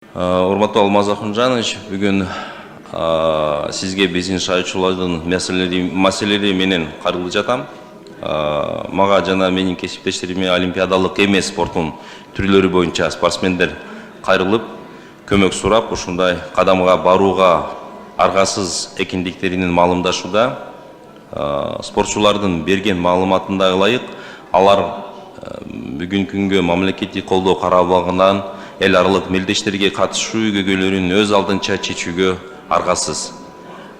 Урматтуу Алмаз Ахунжанович, бүгүн сизге биздин шаачылардын маселелери менен кайрылып жатам. Мага жана менин кесиптештериме олимпиадалык эмес спорттун түрлөрү боюнча спортсмендер кайрылып, көмөк сурап, ушундай кадамга барууга аргасыз экендиктеринин маалымдашууда. Спортчулардын берген маалыматына ылайык, алар бүгүнкү күнгө мамлекеттик колдоо каралбагынан эл аралык мелдештерге катышуу көйгөйлөрүн өз алдынча чечүүгө аргасыз.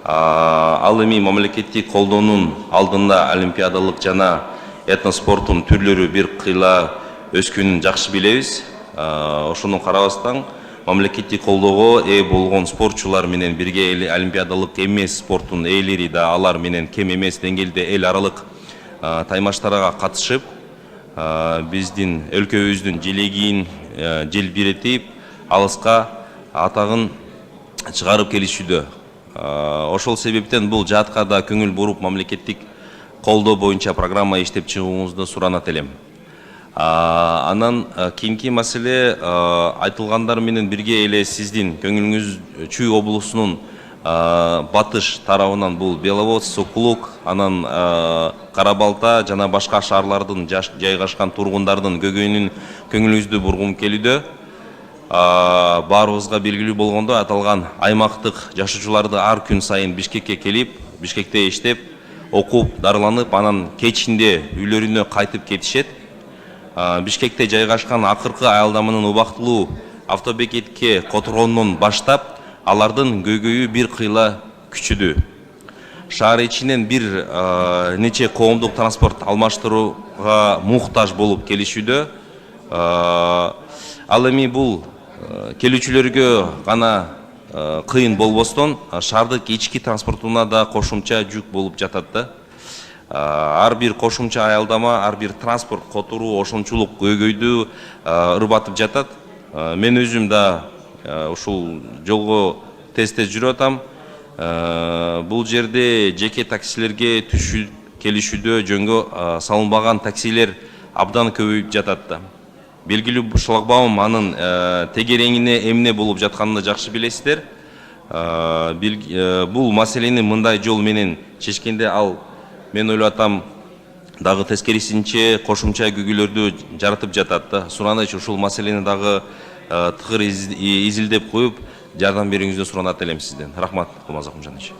Ал эми мамлекеттик колдоонун алдында олимпиадалык жана этноспорттун түрлөрү бир кыйла өскөнүн жакшы билебиз. Ошону карабастан мамлекеттик колдоого ээ болгон спортчулар менен бирге олимпиадалык эмес спорттун ээлери да алар менен кем эмес деңгээлде эл аралык таймаштарга катышып, биздин өлкөбүздүн желегин желбиретип, алыска атагын чыгарып келишүүдө. Ошол себептен бул жаатка да көңүл буруп мамлекеттик колдоо боюнча программа иштеп чыгууңузду суранат элем. Анан кийинки маселе айтылгандар менен бирге эле сиздин көңүлүңүз Чүй облусунун батыш тарабынан бул Беловодск, Сокулук, анан Карабалта жана башка шаарлардын жайгашкан тургундардын көңүлүңүздү бургум келүүдө. Баарыбызга белгилүү болгондо, аталган аймактык жашоочуларды ар күн сайын Бишкекке келип, Бишкекте иштеп, окуп, дарыланып, анан кечинде үйлөрүнө кайтып кетишет. Бишкекте жайгашкан акыркы аялдаманын убактылуу автобекетке которгондон баштап, алардын көйгөйү бир кыйла күчүдүү. Шаар ичинен бир нече коомдук транспорт алмаштырууга муктаж болуп келишүүдө. Ал эми бул келүүчүлөргө гана кыйын болбостон, шаардык ички транспортуна да кошумча жүк болуп жатат да. Ар бир кошумча аялдама, ар бир транспорт которуу ошончулук көйгөйдү ырбатып жатат. Мен өзүм да ушул жолго тез-тез жүрүп атам. Бул жерде жеке таксилерге түшүп келишүүдө жөнгө салынбаган таксилер абдан көбөйүп жатат да. Белгилүү шлагбаум анын тегереңине эмне болуп жатканын жакшы билесиздер. Бул маселени мындай жол менен чечкенде ал, мен ойлоп атам, дагы тескерисинче кошумча көйгөйлөрдү жаратып жатат да. Сураныч ушул маселени дагы тыгыр изилдеп коюп, жардам берүүңүздү суранат элем сизден. Рахмат, Алмаз Ахунжанович.